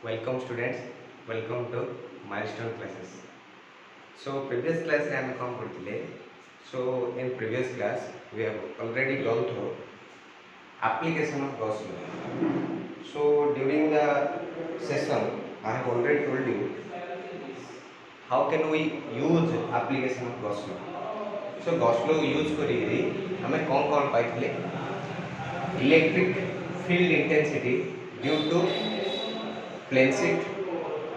Welcome students, welcome to Milestone classes. So previous class रे हम कौन करते So in previous class we have already gone through application of Gauss law. So during the session I have already told you how can we use application of Gauss law. So Gauss law use करी हमें कौन पाई electric field intensity due to plane shift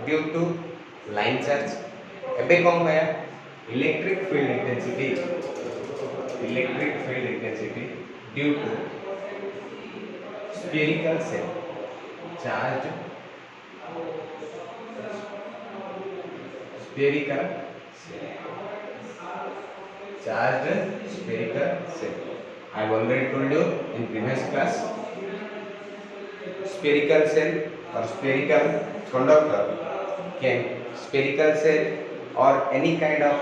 due to line charge एबे कौन पाया electric field intensity due to spherical cell charged spherical cell. I have already told you in previous class spherical cell or spherical conductor can spherical cell or any kind of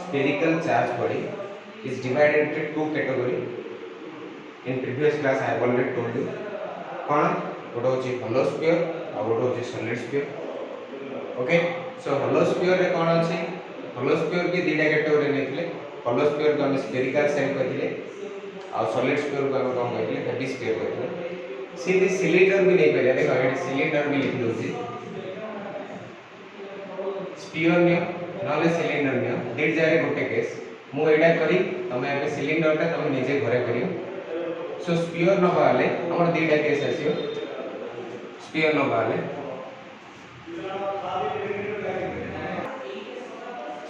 spherical charge body is divided into two category. In previous class I have already told you कौन गोटे होची hollow sphere और गोटे होची solid sphere. Okay so hollow sphere रे कौन अछि hollow sphere के दीटा कैटेगरी नेथिले hollow sphere को हम spherical cell कहथिले और solid sphere को हम कौन कहथिले heavy sphere कहथिले. सीधी सिलिंडर भी नहीं पारे देखो ये सिलिंडर भी लिखि दोची स्फीयर नियो नले सिलिंडर नियो दीट जारे गोटे केस मु एडा करी तमे एबे सिलिंडर ता तमे निजे घरे करियो. सो स्फीयर न बाले हमर दीटा केस आसियो स्फीयर न बाले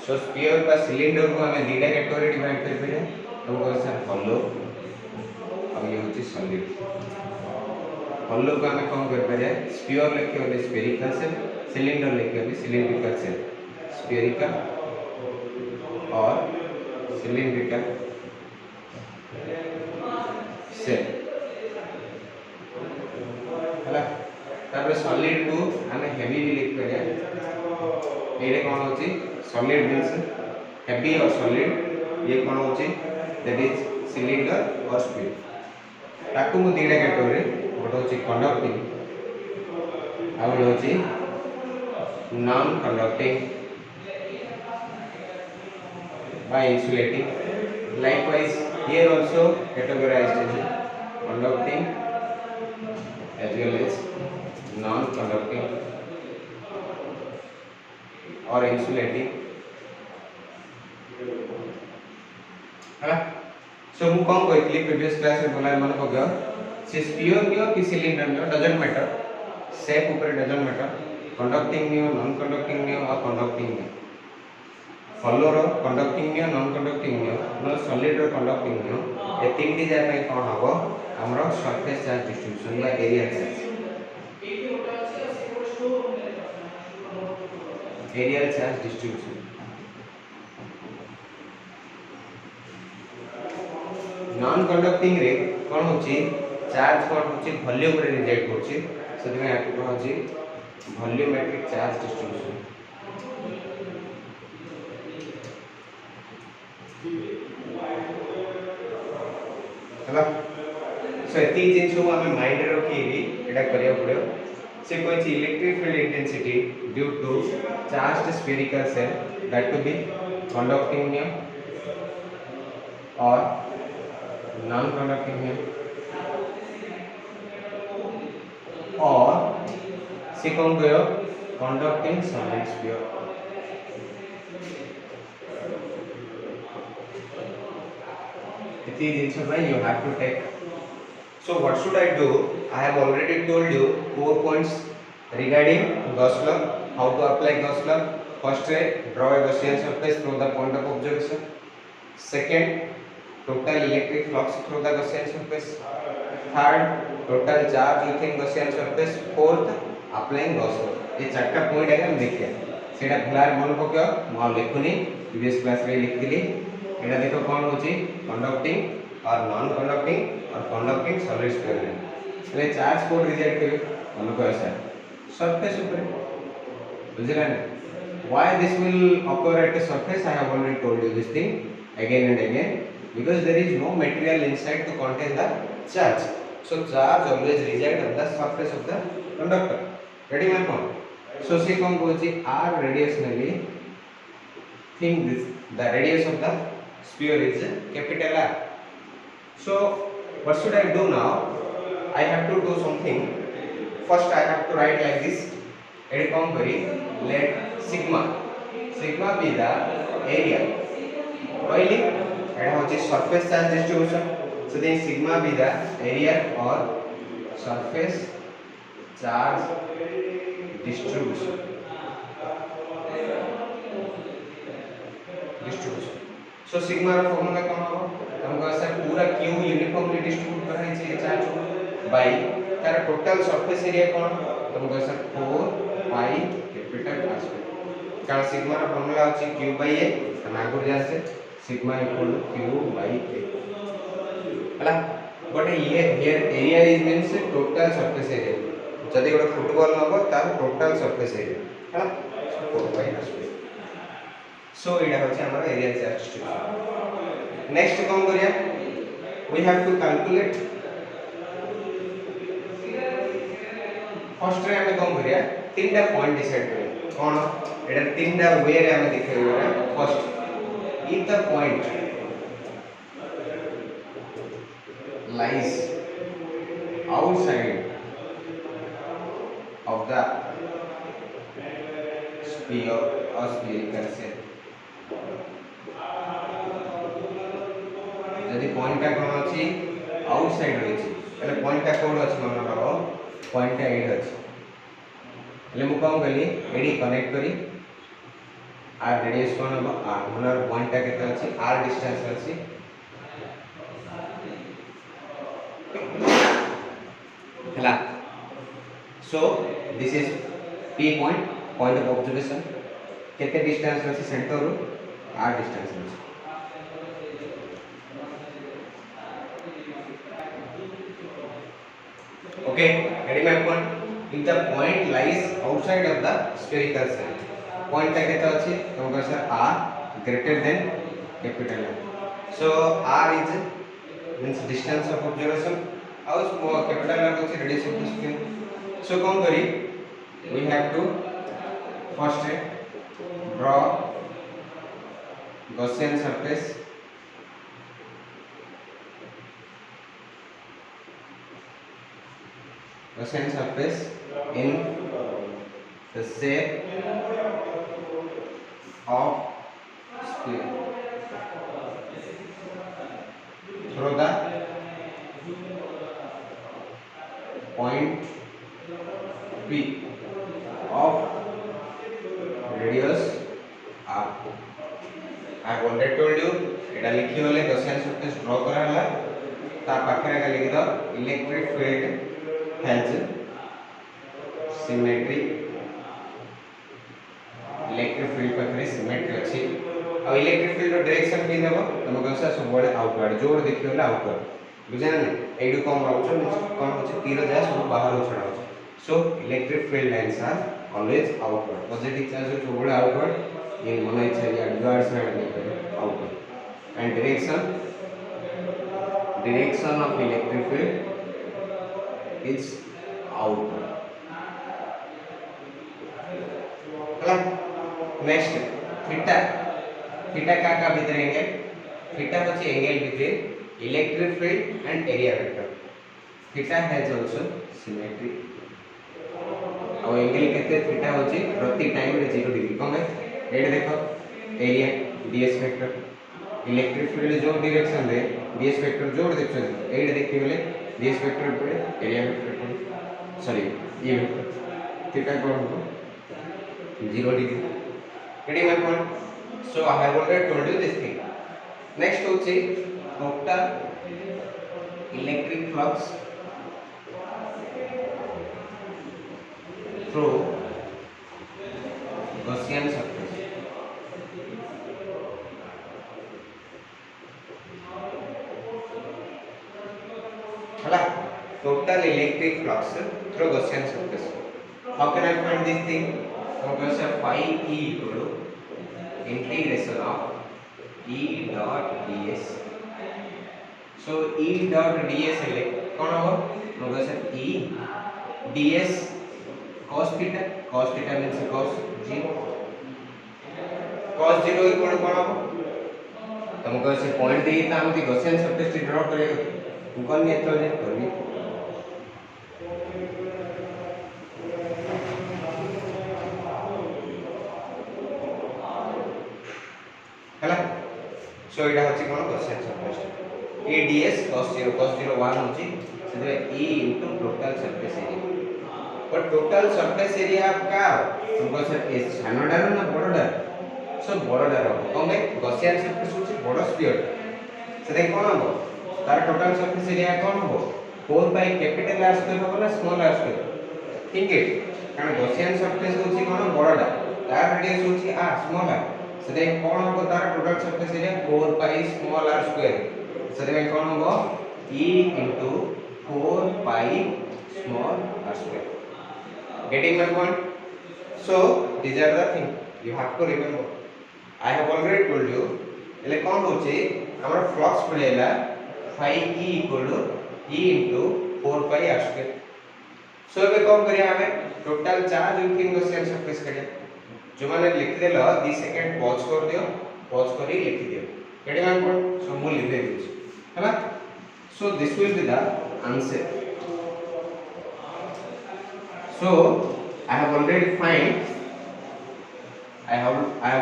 सो स्फीयर का सिलिंडर को हमें दीटा कैटेगरी डिवाइड कर परिया हमको सर होलो और ये होची सॉलिड. होलो को हमें कौन कर परिया स्फीयर लिखे होले स्फेरिकल सेल सिलिंडर लिखे होले सिलिंड्रिकल सेल स्फेरिकल और सिलिंड्रिकल सेल हला तापर सॉलिड को हमें हेवी भी लिख परिया एरे कौन होची सॉलिड मींस हेवी और सॉलिड ये कौन होची दैट इज सिलिंडर और स्फीयर ताकू मु दीटा कैटेगरी गोटे होची कंडक्टिंग आ गोटे होची non conducting by insulating. Likewise here also categorized as conducting as well as non conducting or insulating. है सो मु कौन कहली प्रीवियस क्लास में बोला मन को गयो से स्फीयर नियो कि सिलिंडर नियो डजंट मैटर शेप ऊपर डजंट मैटर कंडक्टिंग नियो नॉन कंडक्टिंग नियो और कंडक्टिंग नियो होलो रो कंडक्टिंग नियो नॉन कंडक्टिंग नियो न सॉलिड रो कंडक्टिंग नियो ए तीनटी जाय में कोन हबो हमरो सरफेस चार्ज डिस्ट्रीब्यूशन बा area charge distribution non conducting रे कोन होची चार्ज कोन होची वॉल्यूम रे रिजेक्ट होची सेति में आकु होची वॉल्यूमेट्रिक चार्ज डिस्ट्रीब्यूशन. हला सो एती जिंस को हमें माइंड रे रखिबी एटा करिया पड़ियो से कोइ छि electric field intensity due to charged spherical shell that to be conducting नियो और नॉन कंडक्टिंग नियो और से कौन कयो conducting solid sphere. You have to take. So what should I do? I have already told you 4 points regarding Gauss law. How to apply Gauss law? First, draw a Gaussian surface through the point of observation. Second, total electric flux through the Gaussian surface. Third, total charge within Gaussian surface. Fourth, applying Gauss law. ये चारटा point है हम देखिए सेटा भलार मन पक्यो म लिखुनी previous class रे लिखतिली एटा देखो कोन होची कंडक्टिंग और नॉन कंडक्टिंग और कंडक्टिंग सॉलिड स्फीयर ले चार्ज कोड रिजेक्ट करियो मन को ऐसा सरफेस ऊपर बुझला ना why this will occur at a surface. I have already told you this thing again and again because there is no material inside to contain the charge. So charge always reside on the surface of the conductor. ready my point so see kon kochi r radiusly think this the radius of the sphere is capital R. So what should I do now? I have to do something. First I have to write like this. It come very let sigma be the area. Really? And what is surface charge distribution? So then sigma be the area or surface charge distribution. So sigma ର formula कौन हो हमको ऐसा पूरा q uniformly distribute करा है ये charge by तार टोटल सरफेस एरिया कौन हमको ऐसा 4 पाई कैपिटल r स्क्वायर कारण सिग्मा ର formula ଅଛି q by a हम आगु जान से sigma equal to q by a हला बट ये here area is means total surface area जदी गोटे फुटबॉल नबो तार टोटल सरफेस एरिया हला 4 pi r square so it is our area charge distribution next कौन करिया we have to calculate first रे हमें कौन करिया तीनटा पॉइंट डिसाइड करिया कौन एटा तीनटा वे रे हमें दिखाइबा first if the point lies outside of the sphere or spherical shell यदि पॉइंट का कोन अछि आउटसाइड रही छी એટલે पॉइंट का कोड अछि मन रहो पॉइंट का एड अछि એટલે मु कोन गली एडी कनेक्ट करी आर रेडियस कोन हो आर मनर पॉइंट का केते अछि आर डिस्टेंस अछि हला so this is p point of observation केते डिस्टेंस अछि सेंटर रो आर डिस्टेंस अछि okay ready my point if the point lies outside of the spherical shell point ta kete achi हमको sir r greater than capital R so r is means distance of observation और capital R होची radius of the sphere so कौन करी we have to first draw Gaussian surface Gaussian surface in the shape of sphere through the point P of radius R. I have already told you एटा लिखि होले Gaussian surface draw करा हला ता पाखरे का लिखि दो electric field has symmetry electric field पाखरे symmetry अछि आ electric field रो डायरेक्शन भी देबो तमको से सब बडे आउटवर्ड जोर देखियो ले आउटवर्ड बुझान ने एडु कम आउट कौन होचे तीर जा सब बाहर छडा होचे so electric field lines are always outward positive charge जो बडे आउटवर्ड इन मन इच्छा या डुअर्ड साइड में outward and direction of electric field is outward हला नेक्स्ट थीटा का भीतर एंगल थीटा होची angle between electric field and area vector theta has also symmetry और एंगल केते थीटा होची प्रति टाइम रे 0 डिग्री कम है एड देखो area ds vector electric field जो डायरेक्शन रे ds वेक्टर जोड़ देखो एड देखि गेले ds वेक्टर पड़े एरिया वेक्टर पड़े सॉरी ये थीटा कोण हो 0 degree getting my point so I have already told you this thing next होची total electric flux through Gaussian surface हला total electric flux through Gaussian surface how can I find this thing हमको phi e equal to integration of E dot ds so E dot ds ले कौन हो हमको E ds cos theta means cos 0, cos 0 equal कोन हो तुमको से point दे ता हमती Gaussian surface draw करेगा कौन नहीं तो करनी हला सो एटा होची कोन Gaussian surface E ds cos 0 1 होची से e into total surface area और टोटल सरफेस एरिया का तुमको सर ए सानोडा ना बड़ोडा सो बड़ोडा रो कमे गॉसियन सरफेस होची बड़ो स्फीयर से कोन हो तार टोटल सरफेस एरिया कोन हो 4 बाय कैपिटल r स्क्वायर हो ना स्मॉल r स्क्वायर ठीक है कारण गॉसियन सरफेस होची कोन बड़ोडा तार रेडियस होची r स्मॉल r से कोन हो तार total surface area 4 pi small r square से कोन हो e into 4 pi small r square. Getting my point? So these are the things you have to remember. I have already told you. એટલે કોણ હોચે ଆମର ફ્લક્સ પડેલા phi e equal to e into 4 pi r square. So ଏବେ કોણ କରିବା ଆମେ total charge within Gaussian surface करिया जो माने लिख देलो 2 सेकंड पॉज कर दियो पॉज करी लिख दियो गेटिंग माय पॉइंट सो मु लिख देछि हैला so this will be the answer so I have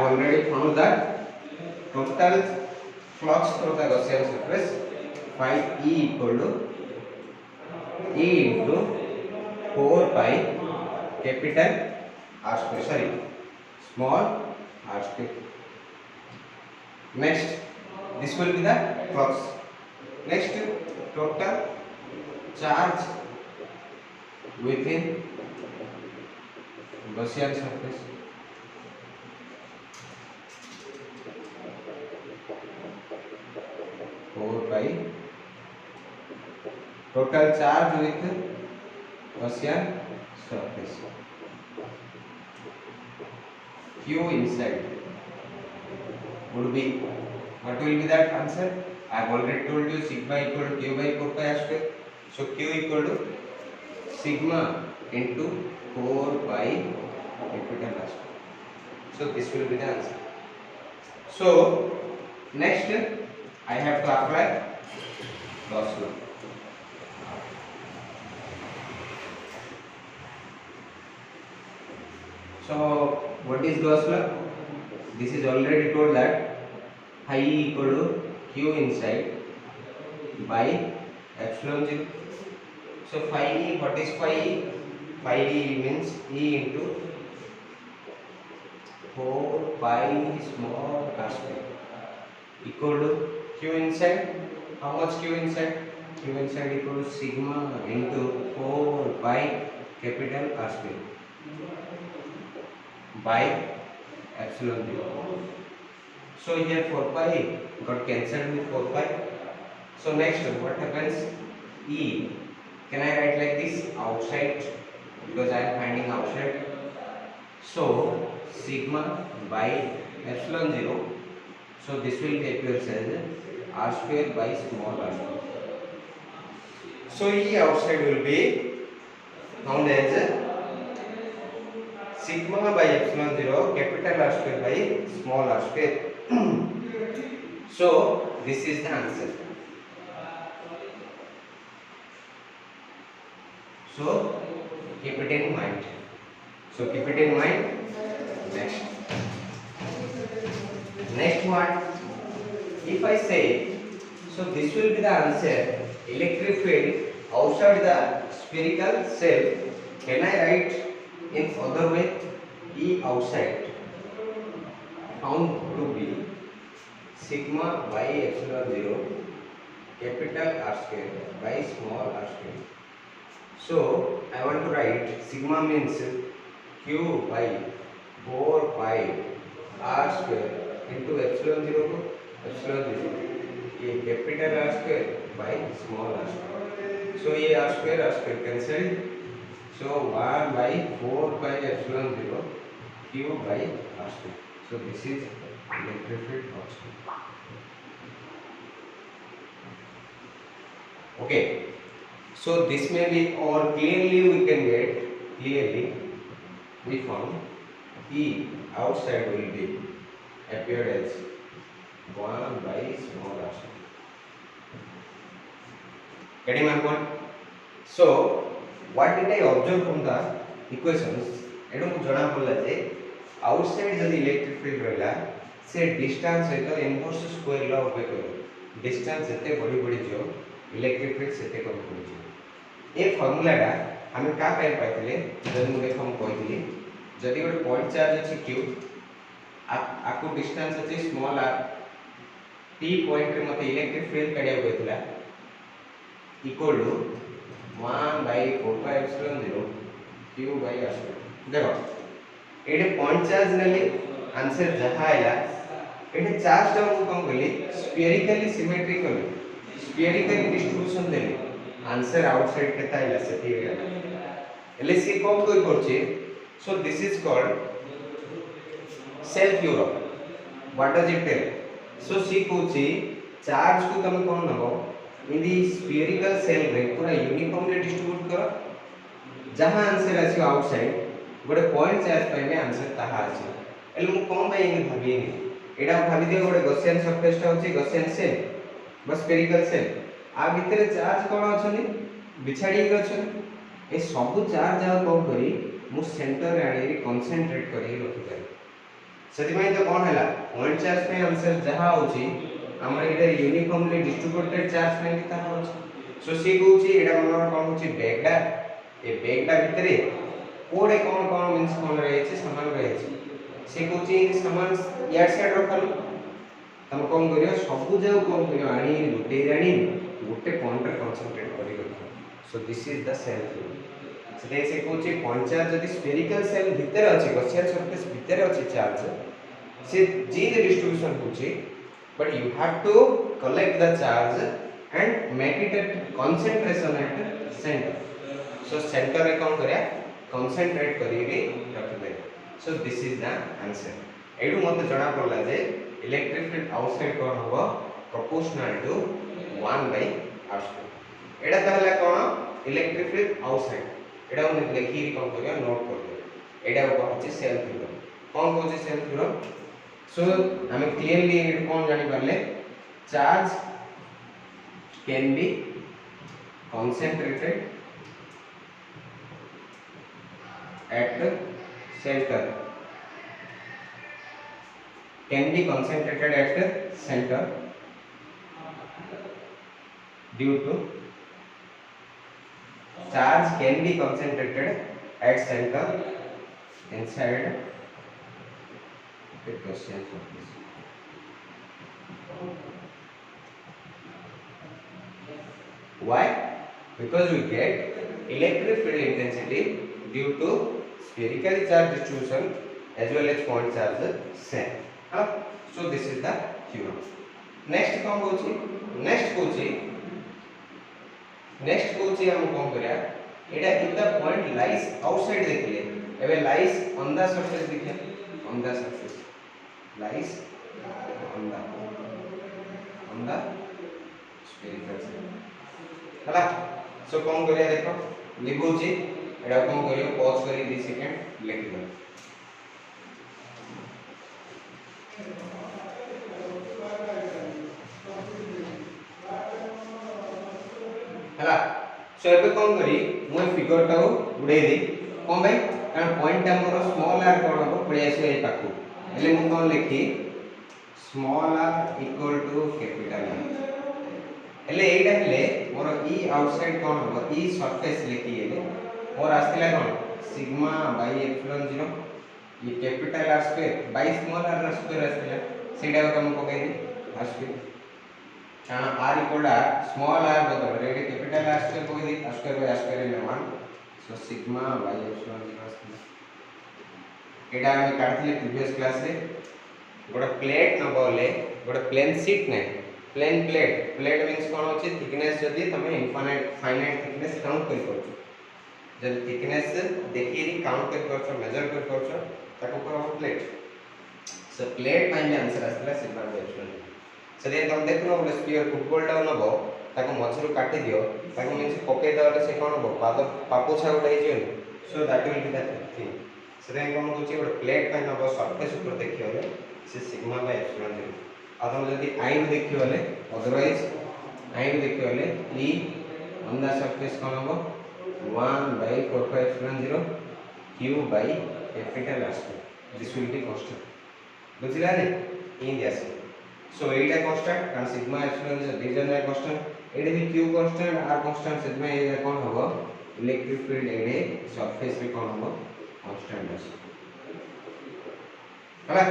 already found that total flux through the Gaussian surface phi e equal to e into 4 pi capital r square sorry small r square next this will be the flux next total charge within Gaussian surface by total charge with Gaussian surface q inside would be what will be that answer I have already told you sigma equal to q by 4 pi r square so q equal to sigma into 4 pi capital R square so this will be the answer so next I have to apply Gauss law so what is Gauss law this is already told that phi equal to q inside by epsilon 0 so phi e what is phi e phi e means e into 4 pi small r square equal to q inside how much q inside equal to sigma into 4 pi capital R square by epsilon 0 so here 4 pi got cancelled with 4 pi so next what happens e can I write like this outside because I am finding outside so sigma by epsilon 0 so this will appears as r square by small r square so e outside will be found as sigma by epsilon 0 capital R square by small r square so this is the answer so keep it in mind next one if I say so this will be the answer electric field outside the spherical shell can I write in other way E outside found to be sigma by epsilon 0 capital R square by small r square so I want to write sigma means q by 4 pi r square into epsilon 0 ये capital R square by small r square so ये r square cancel so 1 by 4 pi epsilon 0 q by r square so this is electric field outside okay so this may be or clearly we can get we found E outside will be appeared as 1 by small r square. Getting my point? So what did I observe from the equations? एडो मु जणा पड़ला जे outside जदि electric field रहला से distance सहित inverse square law of करो distance जते बड़ी बड़ी जो इलेक्ट्रिक फील्ड सेते कम पड़ जे ए फार्मूला टा हमें का पाइ पाइतले जदि मु देखम कहइली जदि गोटे पॉइंट चार्ज अछि q आकु डिस्टेंस अछि स्मॉल r p पॉइंट रे मते इलेक्ट्रिक फील्ड काढिया कहइतला equal to 1 by 4 pi epsilon 0 q by r square देखो एटे पॉइंट चार्ज नेली आंसर जहा आइला एटे चार्ज टा को कम करली स्फेरिकली डिस्ट्रीब्यूशन देली आंसर आउटसाइड केता आइला सेती एले सी कम कोइ करछि so this is called self theorem what does it tell so सी कहछि चार्ज को तुम कोन नबो इन दी स्फेरिकल सेल रे पूरा यूनिफॉर्मली डिस्ट्रीब्यूट करो जहां आंसर आसी आउटसाइड गोटे पॉइंट चार्ज पाइबे आंसर ताहा अछि एले मु कोन भाई इन भाबिनी एडा भाबि दियो गोटे गॉसियन सरफेस टा होछि गॉसियन सेल बस स्फेरिकल सेल आ भितरे चार्ज कोन अछनी बिछाडी के अछनी ए सब चार्ज आ कोन करी मु सेंटर रे आडी कंसंट्रेट करी रखि पारे सेति भाई तो कोन हैला पॉइंट चार्ज पे आंसर जहा होछि हमर एटा यूनिफॉर्मली डिस्ट्रीब्यूटेड चार्ज पे ताहा होछि सो सी कहूछि एडा हमर कोन होछि बैगडा ए बैगडा भितरे कोडे कौन कौन मींस कौन रहे छे समान रहे छे से कोची समान यार साइड रखल तम कौन करियो सब जाओ कौन करियो आनी गुटे रानी गुटे पॉइंट पर कंसंट्रेट करी रखो so this is the shell से से कोची पॉइंट चार्ज यदि स्फेरिकल सेल भीतर अछि गॉसियन सरफेस भीतर अछि चार्ज से जी द डिस्ट्रीब्यूशन होची but you have to collect the charge and make it at concentration at centre so centre रे कौन करया कंसंट्रेट करिके रखबे so this is the answer एडू मते जणा पड़ला जे इलेक्ट्रिक फील्ड आउटसाइड कोन होबो proportional to 1 by r square एडा तहला कोन इलेक्ट्रिक फील्ड आउटसाइड एडा हम लिखि कोन करिया नोट कर एडा को होछि सेल्फ थ्योरम कोन होछि सेल्फ थ्योरम सो हमें क्लियरली एड कोन जानि परले charge can be concentrated at center can be concentrated at center due to charge can be concentrated at center inside the Gaussian surface. Why? Because we get electric field intensity due to spherically charged distribution as well as point charge same. So this is the theorem. Next कौन होची next होची हम कौन करिया एटा if the point lies outside देखिए एबे lies on the surface देखिए on the surface lies on the spherical surface हला सो कौन करिया देखो लिखोची एडा कोन करियो पॉज करी 2 सेकंड लिख दो हला सो एबे कोन करी मु फिगर टा उड़े दे कोन भाई कारण पॉइंट टा मोर स्मॉल r कोन हो पड़े आसे ए पाकू एले मु कोन लिखी small r equal to capital R एले एटा हेले मोर e आउटसाइड कोन हो e सरफेस लिखी एले और आस्तिला कोन सिग्मा बाय एप्सिलॉन 0 ये capital r square by small r square आस्तिला सेडा को हम पकाई दे r स्क्वायर काना r equal r small r बदल रे कैपिटल r स्क्वायर पकाई दे r square by r square में 1 सो सिग्मा बाय एप्सिलॉन 0 आस्तिला एडा हम काटले प्रीवियस क्लास रे गोटा प्लेट न बोले गोटा प्लेन शीट नै प्लेन प्लेट मींस कोन होची थिकनेस जदी तमे इनफाइनाइट फाइनाइट थिकनेस काउंट कर परछ जब थिकनेस देखिए काउंट कर परछ मेजर कर परछ ताको को प्लेट सो प्लेट माइने आंसर आसला सिग्मा बाय एप्सिलॉन सदे तुम देखनो बोले स्फीयर फुटबॉल डाउन नबो ताको मझरु काटी दियो ताको मींस पके दले से कोन हो पाद पापोछा उडै जियो so that will be the thing से कौन हो प्लेट पे नब सरफेस ऊपर देखिए से सिग्मा बाय एप्सिलॉन 0 आ तुम जदि आई रू देखिए बोले अदरवाइज आई रू देखिए बोले ई ऑन द सरफेस कौन हम 1 by 4 pi epsilon 0 q by capital R square this will be constant बुझिला ने इन दिस सो एटा कांस्टेंट कारण sigma epsilon is division by constant एडे भी q constant r constant sigma ए कौन होबो इलेक्ट्रिक फील्ड एडे सरफेस भी कौन होबो कांस्टेंट है ହେଲା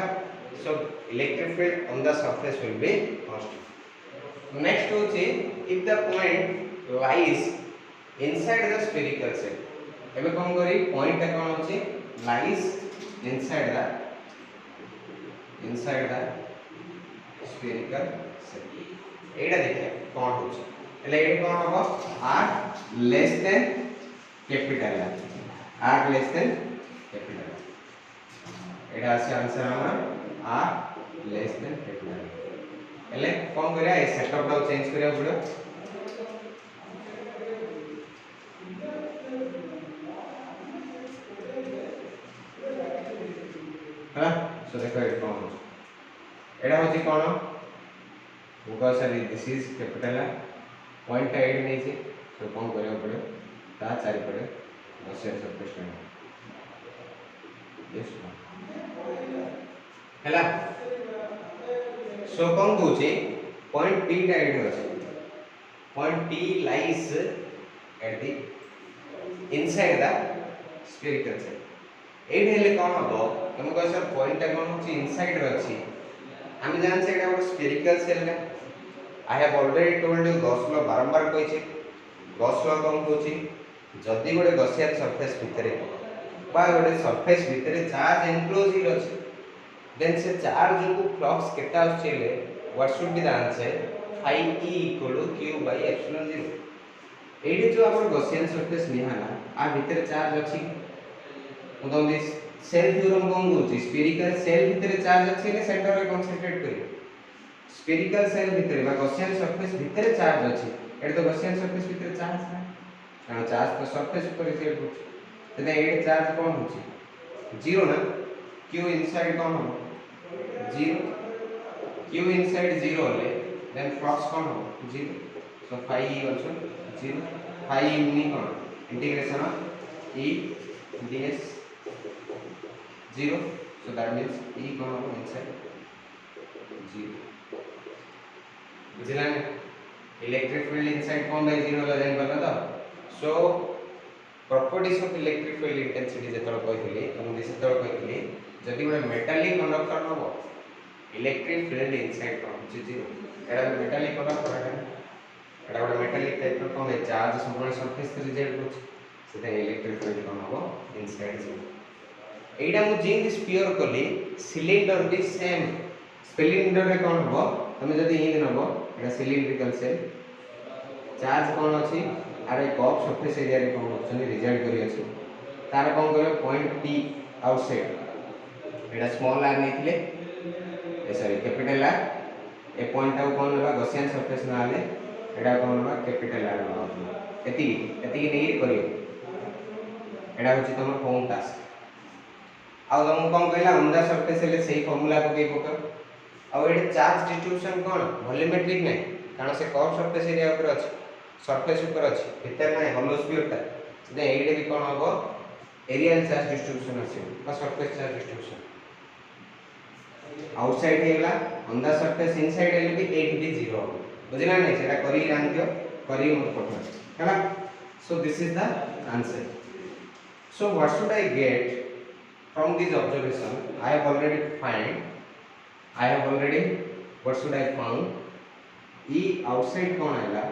so electric field on the surface will be constant next होची if the point lies inside the spherical shell एबे कोन करी पॉइंट कोन होची lies inside the spherical shell एडा देखिए कोन होची એટલે एडे कोन हबो r less than capital r less than capital एटा से आंसर हमरा r लेस देन कैपिटल एले कोन करिया ए सेटअप टा चेंज करिया पड़ो हां सो देखो ए कोन एटा होची कोन because sorry this is capital point टा एड नै छी सो कोन करिया पड़ो ता चारि पड़े बस सरफेस टा यस हैला सो कोन कहूची पॉइंट p टा एड होची point p lies at the inside the spherical shell एड हेले कोन हबो हम कह सर पॉइंट टा कोन होची इनसाइड रे अछि हम जान से एटा स्फेरिकल शेल ने आई have already told you Gauss law बारंबार कहिछि गॉस लॉ कोन कहूची जदी गोटे गॉसियन सरफेस भितरे बा गोटे सरफेस भितरे चार्ज एनक्लोज ही अछि then से चार्ज को फ्लक्स केटा आछले what should be the answer phi e equal to q by epsilon 0 एडी जो अपन गॉसियन सरफेस निहाना आ भीतर चार्ज अछि उदम दिस सेल थ्योरम कोन होची स्फेरिकल सेल भीतर चार्ज अछि ने सेंटर रे कंसंट्रेट करी स्फेरिकल सेल भीतर बा गॉसियन सरफेस भीतर चार्ज अछि एडी तो गॉसियन सरफेस भीतर चार्ज है कारण चार्ज तो सरफेस ऊपर से होची तने एडी चार्ज कोन होची 0 ना q इनसाइड कोन हो 0 q inside 0 होले then flux कोन हो 0 so phi e also 0 phi e meaning cone integration of e ds 0 so that means e कोन हो inside 0 बुझिला ने इलेक्ट्रिक फील्ड इनसाइड कोन बाय 0 ला जान पला तो so properties of electric field intensity जेतरो कहथिली हम दिसतरो कहथिली जदि गोटे मेटालिक कंडक्टर नबो electric field inside कोन 0 एडा metallic conductor एडा गोटे मेटालिक टाइप कोन है चार्ज संपूर्ण सरफेस रे रिजेक्ट होछ सेटा इलेक्ट्रिक फील्ड कोन हो इनसाइड 0 एडा मु जिन स्फीयर कली सिलिंडर भी सेम सिलिंडर रे कोन हो तमे जदि इन नबो एडा सिलिंड्रिकल सेल चार्ज कोन अछि आरे कप सरफेस एरिया रे कोन होछन रिजेक्ट करी अछि तार कोन करे पॉइंट p आउटसाइड एडा स्मॉल r नेथिले ए सॉरी कैपिटल r ए पॉइंट आउ कोन होबा गॉसियन सरफेस ना आले एडा कोन होबा कैपिटल r होबा एति नै करियो एडा होची तमर होम टास्क आउ तुम कोन कहला अंडा सरफेस ले सेही फार्मूला पके पका आउ एडे चार्ज डिस्ट्रीब्यूशन कोन वॉल्यूमेट्रिक नै कारण से कर्व सरफेस एरिया ऊपर अछि सरफेस ऊपर अछि भीतर नै होलो स्फीयर ता से एडे भी कोन होबो एरियल चार्ज डिस्ट्रीब्यूशन अछि बा सरफेस चार्ज डिस्ट्रीब्यूशन आउटसाइड हेला ऑन द सरफेस इनसाइड एल भी 8 भी 0 बुझिला नै सेटा करी जानथियो करी मत पठा हैला so this is the answer so what should I get from this observation I have already what should I found E outside कोन हैला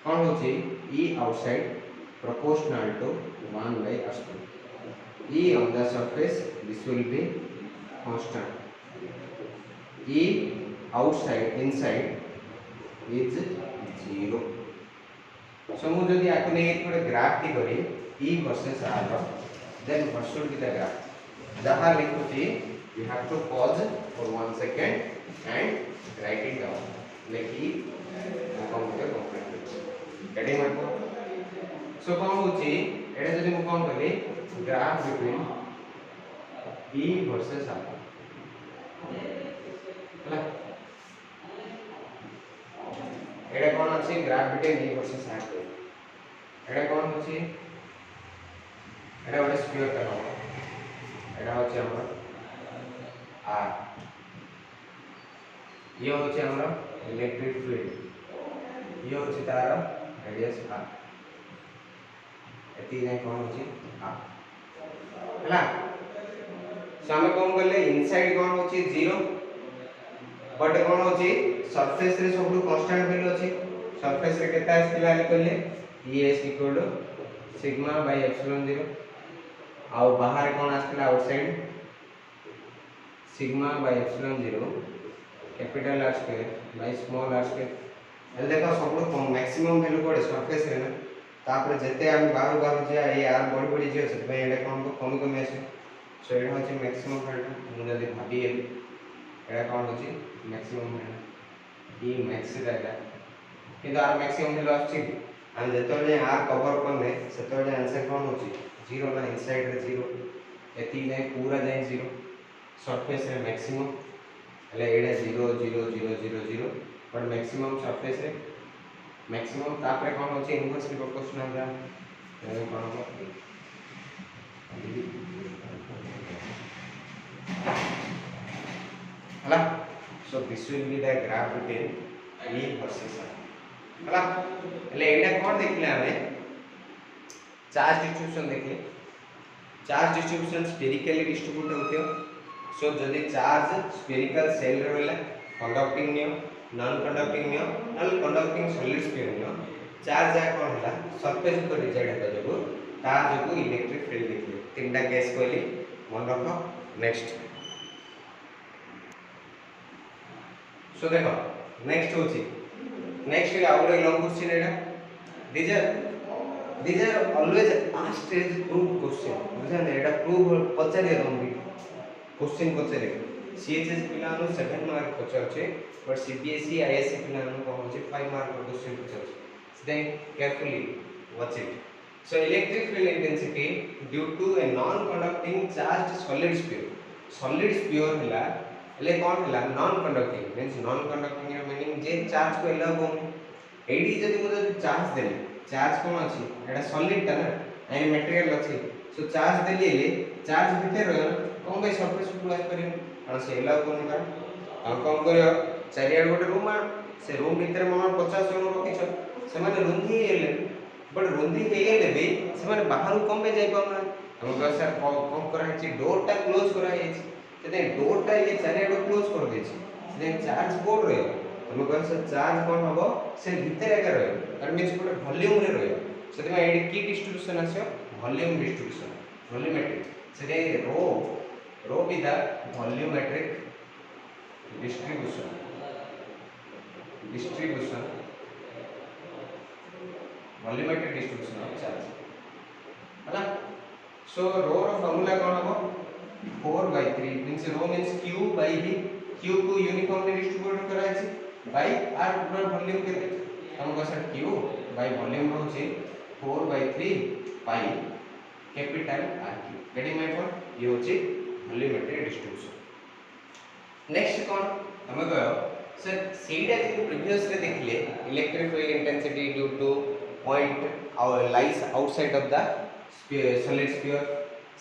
कोन होची E outside proportional to 1 by r square E on the surface this will be constant E outside inside is 0 so मु जदी आको नै थोड़े graph T करी E versus R then what should be the graph जहां लिखुची you have to pause for 1 second and write it down like E complete ready mark सो कौन होची एटा जदी मु कौन कली graph between E versus R हला एटा कौन अछि graph between E versus R एटा कौन होची एटा ଗୋଟେ स्फीयर टा हो एटा होची हमर R ये होची हमर इलेक्ट्रिक फील्ड ये होची तार रेडियस R एती नै कौन होची R हला सो हम कौन करले इनसाइड कौन होची 0 बट कौन होची सरफेस रे सब कांस्टेंट वैल्यू अछि सरफेस रे केता आस्तिला लिखले ES equal to sigma by epsilon 0 आ बाहर कौन आस्तिला outside sigma by epsilon 0 capital R square by small r square एल देखो सब मैक्सिमम वैल्यू पड़े सरफेस रे ना तापर जते हम बाहर बाहर जे ए r बड़ी बड़ी जे से भाई एटा कौन को कमी कमी आसे सो एटा होची मैक्सिमम वैल्यू मु जदी भाबी एटा कौन होची मैक्सिमम वैल्यू ई मैक्स रहेगा किंतु आर मैक्सिमम वैल्यू आछि हम जतले आर कवर करने सेतले आंसर कौन होची 0 ना इनसाइड रे 0 एती जाय पूरा जाय 0 सरफेस रे मैक्सिमम એટલે એડે 0 0 0 0 0 પણ મેક્સિમમ સરફેસ રે मैक्सिमम तापरे कोन होची इनवर्सली प्रोपोर्शनल रा ए कोन हो हला so this will be the graph between E versus R हला એટલે એડા કોણ देखले हमें चार्ज डिस्ट्रीब्यूशन देखले चार्ज डिस्ट्रीब्यूशन स्फेरिकली डिस्ट्रीब्यूट होते हो सो जदि चार्ज स्फेरिकल सेल रे रहला कंडक्टिंग नियो नॉन कंडक्टिंग नियो नॉन कंडक्टिंग सॉलिड स्फीयर नियो चार्ज आ कोन हला सरफेस पर रिजाइड हेता जगो ता जगो इलेक्ट्रिक फील्ड देखले तीनटा केस कहली मन रखो नेक्स्ट सो देखो नेक्स्ट होची next out long question Etah these are always asked as proof question बुझाने एटा प्रूफ पचारे दंबी क्वेश्चन पचारे सीएचएस पिलानो 7 मार्क पचारछे बट सीबीएसई आईएससी पिलानो कोन होचे 5 मार्क क्वेश्चन पचारछे then carefully watch it so electric field intensity due to a non conducting charged solid sphere हला ले कोन हला non conducting means non conducting meaning जे चार्ज को एला को एडी जदी मु चार्ज देली चार्ज कोन अछि एटा सॉलिड ता ना एनी मटेरियल अछि सो चार्ज देली चार्ज भितर रह कोन बे सरफेस को आस करिन और से एला कोन का हम कोन करियो चारियाड गोटे रूम से रूम भीतर मन 50 जन रखिछ से माने रुंधी हेले बट रुंधी हेले बे से माने बाहर कम बे जाई पाउना हम कह सर कम करा छि डोर ता क्लोज करा छि ते डोर ता ये चारियाड क्लोज कर दे छि से चार्ज बोर्ड रे हम कह सर चार्ज कोन हबो से भीतर एका रहे दैट मींस गोटे वॉल्यूम रे रहे से में एडी की डिस्ट्रीब्यूशन आछो volume distribution volumetric say rho be the volumetric distribution volumetric distribution of charge हला सो रो रो फार्मूला कोन हबो 4/3 means rho means q by v q को यूनिफॉर्मली डिस्ट्रीब्यूट करा छि by r पूरा वॉल्यूम केते हम कह सर q by वॉल्यूम होछि 4/3 pi capital r q getting my point ये होछि वॉल्यूमेट्रिक डिस्ट्रीब्यूशन नेक्स्ट कोन हम कह सर सेटा जे प्रीवियस रे देखले electric field intensity due to point lies outside of the solid sphere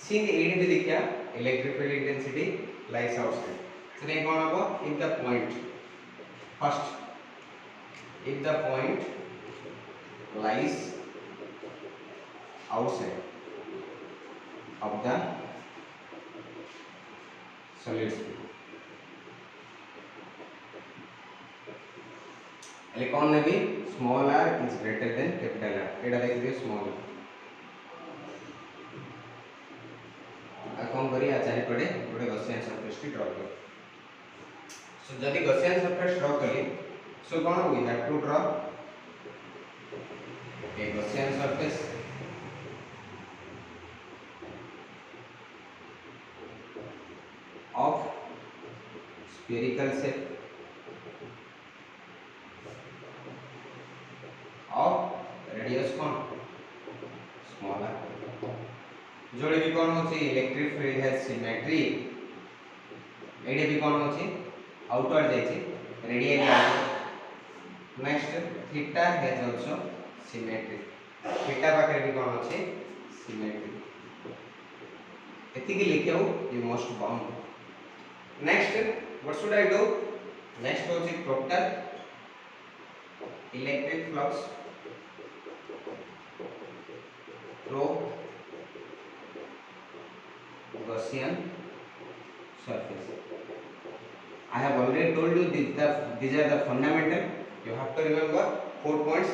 सी एडी भी देखिया electric field intensity lies outside so then कोन हबो if the point first if the point lies outside of the solid sphere એટલે કોણ ନେବି small r is greater than capital R एटा देख दियो small आ कोन करी आ चारि पड़े गोटे गॉसियन सरफेस की ड्रॉ कर सो जदी गॉसियन सरफेस ड्रॉ करी so cone we have to draw a Gaussian surface of spherical shape of radius कोन स्मॉल r जोड़े भी कौन होची इलेक्ट्रिक फील्ड हैज सिमेट्री एडे भी कौन होची आउटवर्ड जायछि radially outward next theta has also symmetry theta पाखे भी कौन होची सिमेट्री एतिकी लिखियो you must bound next what should I do next होची total electric flux through Gaussian surface. I have already told you these are the fundamental. You have to remember 4 points.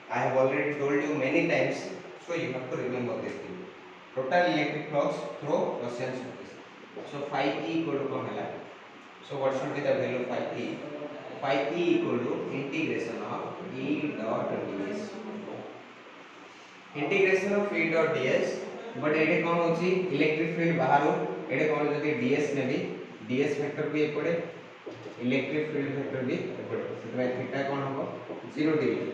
I have already told you many times, so you have to remember this thing. Total electric flux through Gaussian surface. So phi e equal to what है? So what should be the value of phi e? Phi e equal to integration of E dot ds. Integration of E dot ds but एडे कोन होची electric field बाहरो एडे कोन जदी ds ने भी ds vector भी एपडे electric field vector भी एपडे सेतबे theta कोन हो 0 डिग्री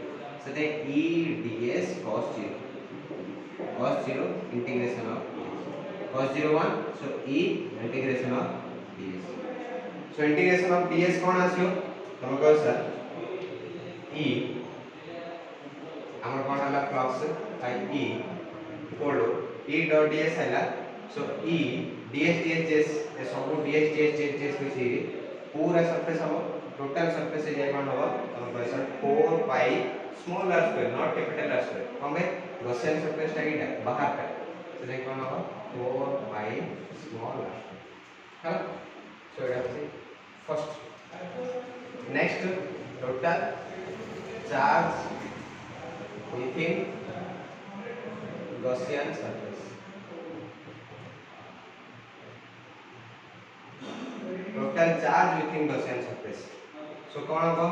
सेते E ds cos 0 integration of cos 0 1 so E integration of ds so integration of ds कोन आसियो तम को सर E हमर कोन हला flux by E equal to E dot ds है सो E ds ds ए सब ds ds को छी पूरा सरफेस हम टोटल सरफेस एरिया कोन हो हम पैसा 4 pi small r square not capital r square हमें गॉसियन सरफेस टा इटा बाहर का तो ये कोन हो 4 pi स्मॉल r हां so it is first next total charge within Gaussian surface. Total charge within Gaussian surface. So कौन होगा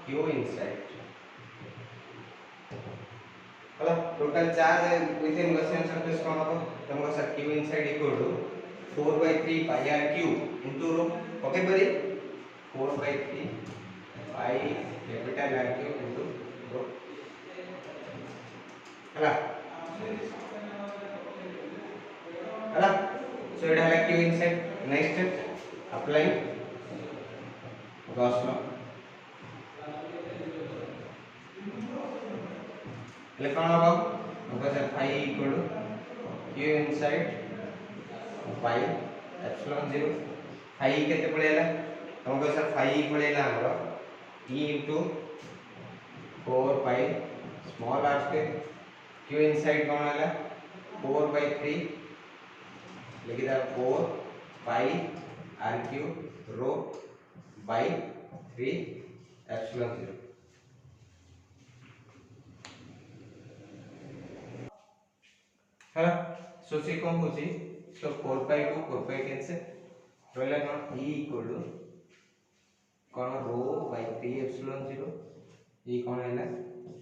Q inside. Hello total charge within Gaussian surface कौन होगा तुमको sir Q inside equal to 4/3 pi r cube into rho. Okay buddy 4/3 pi capital R cube into rho. हला हला so it हला Q inside next applying Gauss law ले कोन होगा हमको sir phi equal to Q inside pi epsilon 0 phi केते पळेला हमको sir phi पळेला हमरो E into 4 pi small r square Q inside कौन आला 4/3 लिखी था 4 pi r cube rho by 3 epsilon 0 हाँ सो सी कौन होची तो 4 pi को 4 pi कैंसिल रोला कौन E equal to कौन rho by 3 epsilon 0 ये कौन है ना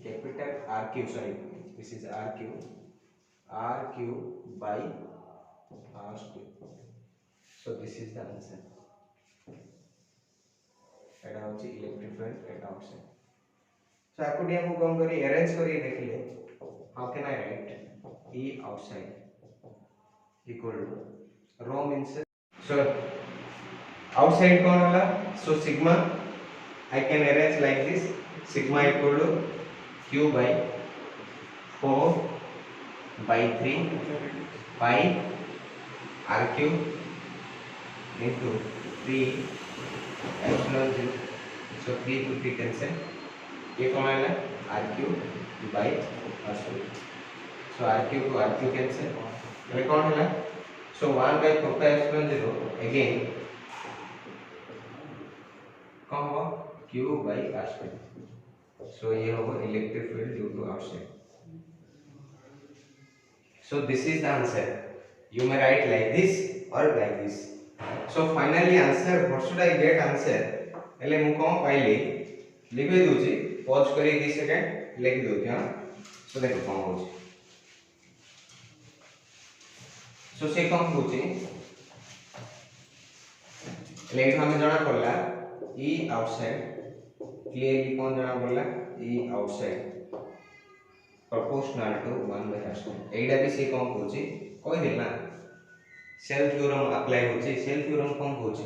capital R cube sorry this is r cube by r square so this is the answer एटा होची इलेक्ट्रिक फील्ड एटा आउटसाइड सो आकुडी हम कोन करी अरेंज करी देखिले how can I right E outside equal to rho means so outside कौन होला so sigma I can arrange like this sigma equal to Q by 4 by 3 pi r cube into 3 epsilon 0 so 3 to 3 cancel ये कौन है r cube by r square so r cube to r cube cancel ये कौन है so 1 by 4 pi epsilon 0 again कौन हुआ q by r square so ये होगा electric field due to outside so this is the answer you may write like this or like this so finally answer what should I get answer એટલે હું કોમ પાઈલી लिखि दोची pause करी 2 second लिखि दोची हां सो देखो कोन होची सो से कोन होची એટલે हमें जाना पड़ला E outside क्लियरली कोन जाना पड़ला E outside proportional to 1 by r square एटा भी से कोन होची कोइ देना सेल थ्योरम अप्लाई होची सेल थ्योरम कोन होची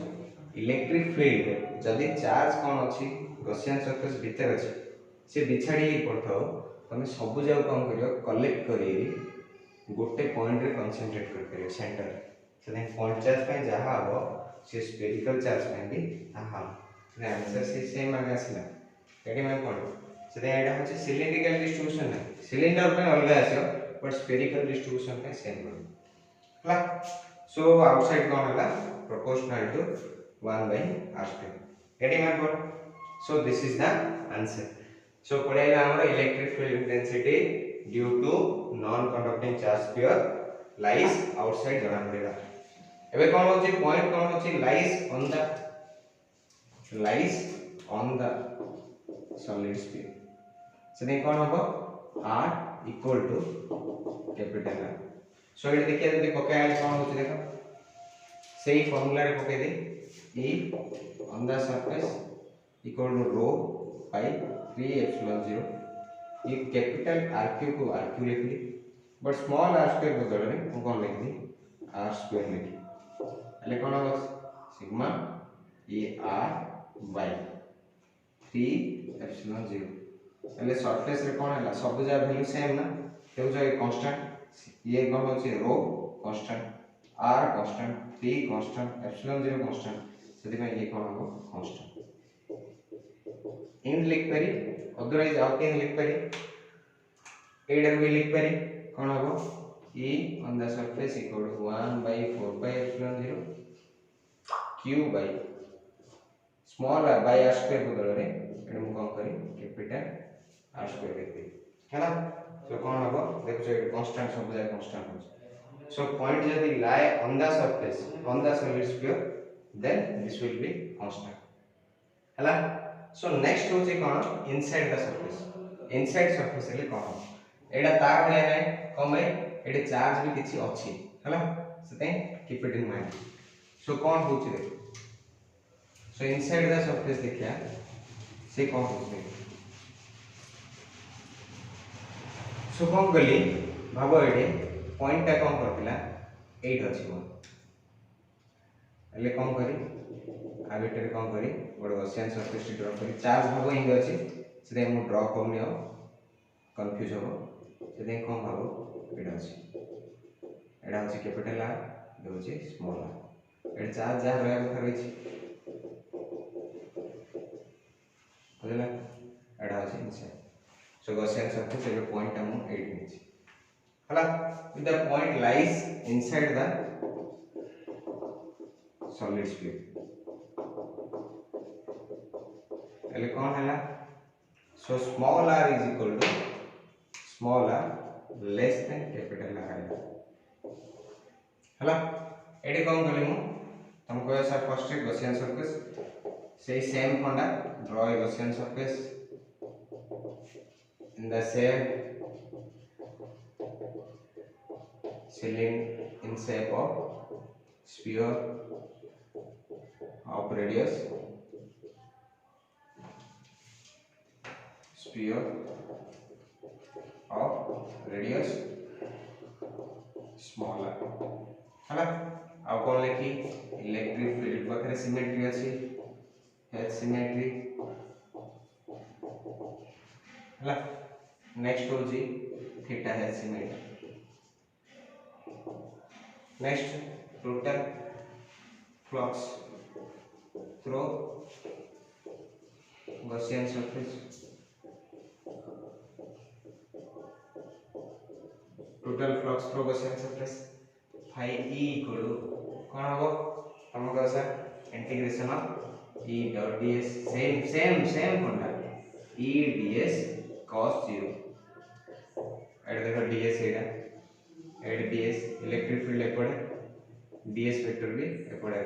इलेक्ट्रिक फील्ड जदि चार्ज कोन अछि गॉसियन सरफेस भीतर अछि से बिछाड़ी पड़थाओ तमे सब जाव कोन करियो कलेक्ट करी गोटे पॉइंट रे कंसंट्रेट कर करियो सेंटर से पॉइंट चार्ज पे जहा हो से स्फेरिकल चार्ज पे भी आहा ने आंसर से सेम आ गया एडी मैं पॉइंट से एटा होची सिलिंड्रिकल डिस्ट्रीब्यूशन है सिलिंडर पे अलग आसियो बट स्फेरिकल डिस्ट्रीब्यूशन पे सेम हला सो आउटसाइड कोन हला proportional to 1 by r square एडी मैं point so this is the answer so पढाइला हमर electric field intensity due to non conducting charge sphere lies outside जଣା पड़ेगा एबे कोन होची पॉइंट कोन होची lies on the solid sphere से कोन होबो r equal to capital R so ये देखिए जदी पके आइल कोन होची देखो सेही फार्मूला रे पके दे E on the surface equal to rho by 3 epsilon 0 ये कैपिटल RQ को RQ लिख ली बट स्मॉल r स्क्वायर बदल रे हम कोन लिख दी r स्क्वायर लिख ले कोन हो सिग्मा ये r by 3 epsilon 0 ले सरफेस रे कोन हला सब जा वैल्यू सेम ना केउ जा कांस्टेंट ये कोन होची rho constant r constant 3 constant epsilon 0 constant सेति में ये कोन हो कांस्टेंट इन लिख परी अदरवाइज आउट इन लिख परी एडर भी लिख परी कोन हो E on the surface equal to 1 by 4 pi epsilon 0 q by small r by r square बदल रे एडम कोन करी कैपिटल r square लिख दे हैना सो कोन हो देखो ये कांस्टेंट सब जाय कांस्टेंट हो सो पॉइंट यदि lie on the surface on the solid sphere then this will be constant हैला सो नेक्स्ट होचे कोन इनसाइड द सरफेस ले कोन एडा तार बने नै कम है एडे चार्ज भी किछि अछि हैला सते keep it in mind so कोन होची देखो सो इनसाइड द सरफेस देखिया से कोन होची सो कोन गली भाबो एडे पॉइंट ता कोन करतिला 8 अछि मो एले कोन करी आ बेटर कोन करी गोड गॉसियन सरफेस ड्रा करी चार्ज भाबो हिंग अछि से मु ड्रा करनी हो कंफ्यूज हो से कोन भाबो एडा अछि एडा अछि कैपिटल R एडा अछि स्मॉल r एडा चार्ज जा रहय कथा रहि बुझला एडा अछि इनसाइड सो गॉसियन सरफेस एबे पॉइंट हम 8 निछि हला with the point lies inside the solid sphere एले कोन हला so small r is equal to small r less than capital R हला एडी कोन करले मु तुमको ऐसा फर्स्ट गॉसियन सरफेस से same funda draw a Gaussian surface in the same cylinder in shape of sphere of radius smaller हला आ कोन लेखी इलेक्ट्रिक फील्ड पाखरे सिमेट्री अछि H सिमेट्री हला नेक्स्ट हो जी theta H symmetry next total flux through Gaussian surface total flux through Gaussian surface phi E equal to कौन होगा हमको ऐसा integration of E dot ds same concept E ds cos 0 ऐड देखो ds एटा एड ds इलेक्ट्रिक फील्ड एपड़े ds vector भी एपड़े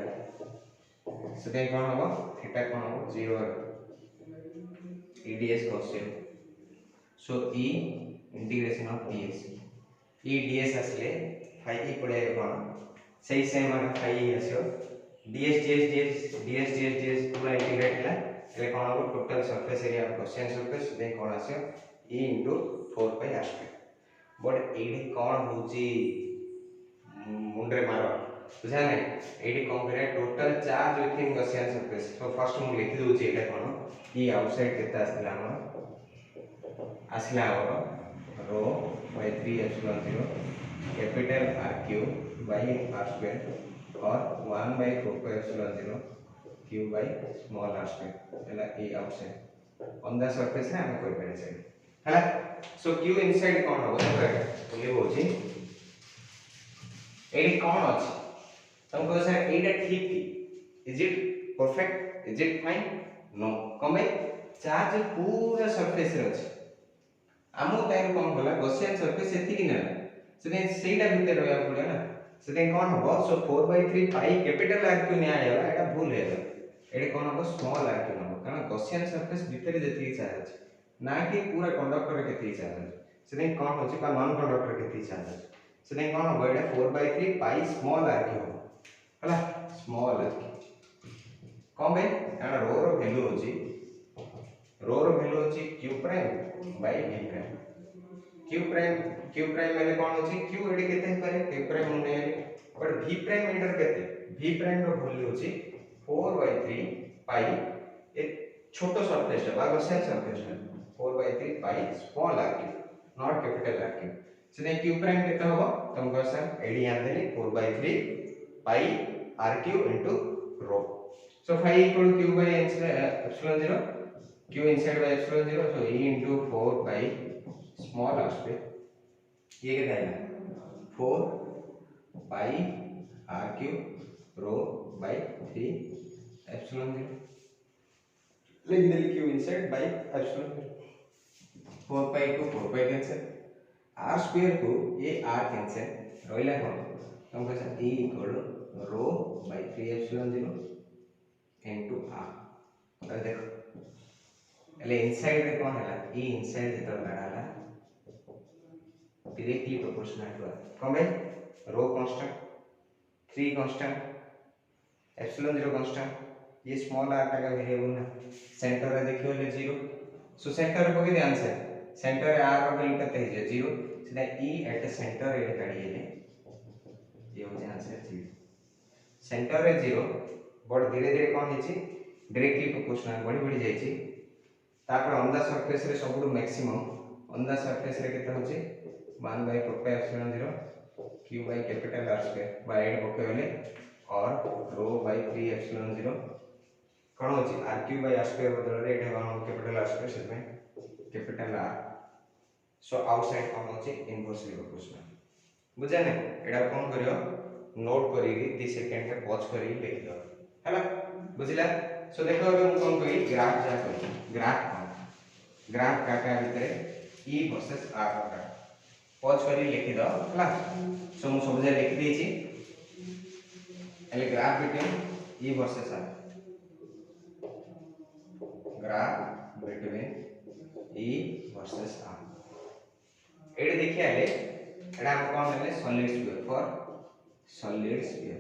सेते कोन होबो थीटा कोन होबो 0 e ds cos 0 so e integration of ds e ds असले phi e पड़े कोन सही सेम माने phi e आसो ds पूरा इंटीग्रेट हला एले कोन होबो total surface area of Gaussian surface दे कोन आसो e 4 pi r square but एडी कौन होची मुंडरे मारो बुझा नहीं एडी कौन करे total charge within Gaussian surface तो फर्स्ट मु लिखि दोची एटा कोन ई आउटसाइड केता आसला हमर rho by 3 epsilon 0 capital r cube by r square और 1 by 4 pi epsilon 0 q by small r square एला E outside on the surface है हम कोई पड़े से हला सो q इनसाइड कोन हो बोले होची एडी कौन अछि तुमको सर एटा ठीक थी is it perfect is it fine no कमे चार्ज पूरा सरफेस रे अछि आमो टाइम कोन होला गॉसियन सरफेस एति कि ना से सेटा भीतर रहया पड़े ना से कोन हो सो 4/3 पाई कैपिटल आर क्यू ने आयला एटा भूल हेला एडे कोन हो स्मॉल आर क्यू हो कारण गॉसियन सरफेस भीतर जेति चार्ज अछि ना कि पूरा कंडक्टर रे केति चार्ज अछि से कोन होछि का नॉन कंडक्टर केति चार्ज अछि से कोन हो एटा 4/3 पाई स्मॉल आर क्यू हला स्मॉल आर क्यू कोन बे कारण रो रो वैल्यू होछि q prime by v prime q prime माने कोन होछि q एडी केते करे q प्राइम ने बट v प्राइम एंटर केते v प्राइम रो वैल्यू होछि 4/3 पाई ए छोटो सरफेस है गॉसियन सरफेस है 4/3 pi small are cube not capital r cube से q प्राइम केते होबो तुमको सर एडी याद देली 4/3 pi r cube into rho so phi equal q by epsilon 0 q inside by epsilon 0 so e into 4 by small r square ये कितना है 4 by r cube rho by 3 epsilon 0 लिख दे q inside by epsilon 0 4 pi को 4 pi cancel r square को ये r cancel रोइला कौन हमको sir e equal rho by 3 epsilon 0 into r अब देखो એટલે ઇનસાઇડ રે કોણ ହେଲା e ઇનસાઇડ જેતર લડાલા डायरेक्टली प्रोपोर्शनल टू r कमे rho constant 3 constant epsilon 0 constant ये स्मॉल r का वेरिएबल ना सेंटर रे देखियो ले 0 सो सेंटर रे पके आंसर सेंटर रे r रो वैल्यू कते है 0 सीधा e एट सेंटर रे काढी ले ये हो जाए आंसर 0 सेंटर रे 0 बट धीरे धीरे कोन हिची डायरेक्टली प्रोपोर्शनल बढ़ी बढ़ी जाई छी तापर ऑन द सरफेस रे सबुड मैक्सिमम ऑन द सरफेस रे केते होची 1 by 4 pi epsilon 0 q by capital r square by 8 पकेले और रो बाय 3 एप्सिलॉन 0 कोन होची r cube by r square बदल रे एटा one capital r square set में कैपिटल r सो आउटसाइड कोन होची इनवर्सली प्रोपोर्शनल बुझा नै एटा कोन करियो नोट करी 30 सेकंड के पॉज करी लिख दो हैला बुझिला सो देखो अब हम कोन करी ग्राफ जा करी ग्राफ का भीतर e वर्सेस r का पॉज करी लिखि दो हला सो मु सब जे लिखि देछि एले graph between e versus r graph between e versus r एडे देखिया ले एडा हम कोन ले solid sphere for solid sphere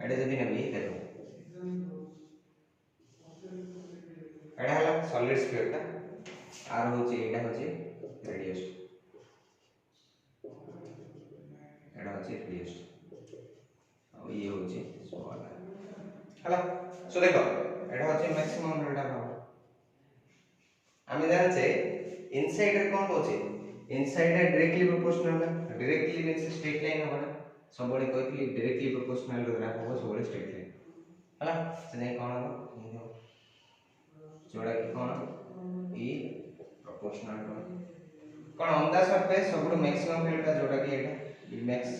एडे जदी नबी देखो एडा हला सॉलिड स्फीयर ता r होची एडा होची रेडियस एडा होची रेडियस और ये होची स्मॉल r हला सो देखो एडा होची मैक्सिमम रेडा पावर आमे जान से इनसाइड रे कोन होची इनसाइड रे directly proportional directly means straight line होबा सब बड़े कहतली डायरेक्टली प्रोपोर्शनल ग्राफ हो सब बड़े स्ट्रेट लाइन हला से नहीं कोन हो जोड़ा की कोन e प्रोपोर्शनल टू कोन ऑन द सरफेस सब मैक्सिमम वैल्यू का जोड़ा की एटा e मैक्स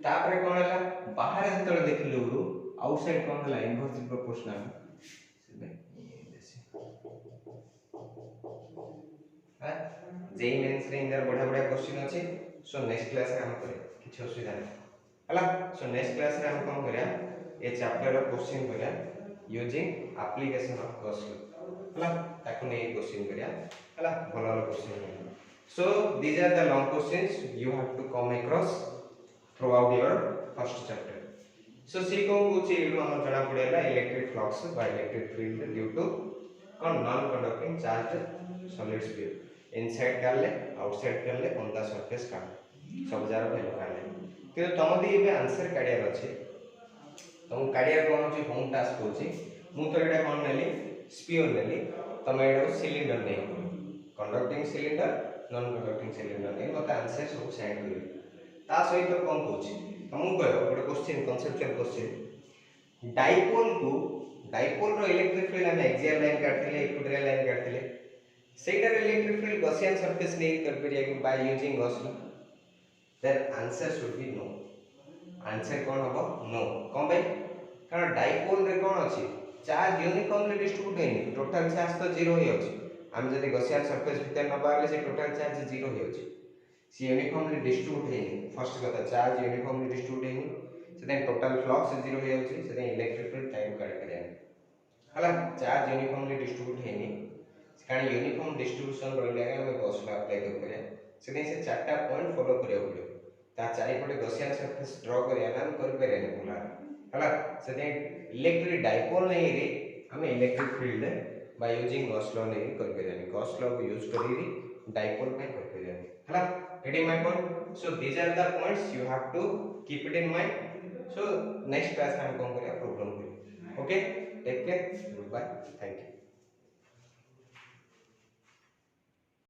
तापरे कोन हला बाहर जतले देखिलु आउटसाइड कोन हला इनवर्सली प्रोपोर्शनल से जेई मेंस रे इंदर बड़ा बड़ा क्वेश्चन अछि सो नेक्स्ट क्लास रे हम करे किछ असुविधा नै हला सो नेक्स्ट क्लास रे हम कोन करया ए चैप्टर रो क्वेश्चन करया using application of Gauss law हला ताकू नै क्वेश्चन करया हला भलो भलो question so these are the long questions you have to come across throughout your first chapter so सी कौन कुछ एडु हम जणा पड़ेला इलेक्ट्रिक फ्लक्स बा इलेक्ट्रिक फील्ड ड्यू टू कौन non conducting charged solid sphere inside काले आउटसाइड काले ऑन द सरफेस काले सब जार वैल्यू काले कि तुम दी एबे आंसर काढियार अछि तुम काढिया कोन अछि होम टास्क होछि मु तो एटा कोन नेली स्पीयर नेली तुम एटा सिलिंडर नै conducting cylinder non conducting cylinder नै मत आंसर सब सेंड करियो ता सहित कोन कहछि तुमको कहयो गोटे क्वेश्चन कॉन्सेप्चुअल क्वेश्चन डाइपोल रो इलेक्ट्रिक फील्ड हम एक्सियल लाइन काटथिले इक्विटोरियल लाइन काटथिले सेटार इलेक्ट्रिक फील्ड गॉसियन सरफेस नै कर परिया कि by using Gauss law their answer should be no answer कोन हबो नो कोन भाई कारण डाइपोल रे कोन अछि चार्ज यूनिफॉर्मली डिस्ट्रीब्यूट हेनी टोटल चार्ज तो जीरो ही अछि हम जदी गॉसियन सरफेस भीतर न बारले से टोटल चार्ज जीरो ही अछि सी यूनिफॉर्मली डिस्ट्रीब्यूट हेनी फर्स्ट कथा चार्ज यूनिफॉर्मली डिस्ट्रीब्यूट हेनी से टोटल फ्लक्स जीरो ही अछि से इलेक्ट्रिक फील्ड टाइम काढ करिया हला चार्ज यूनिफॉर्मली डिस्ट्रीब्यूट हेनी कारण यूनिफॉर्म डिस्ट्रीब्यूशन रहले हम गॉस लॉ अप्लाई कर करिया से चारटा पॉइंट फॉलो करिया पड़ियो ता चारि पटे गॉसियन सरफेस ड्रॉ करिया हम कर पेरे बोला हला से इलेक्ट्रिक डाइपोल नहीं रे हम electric field bye using Gauss law नहीं कर पेरे गॉस लॉ को यूज करी डाइपोल में कर पेरे हला getting my point so these are the points you have to keep it in mind so next class हम कौन करेगा प्रॉब्लम करेंगे okay take care goodbye thank you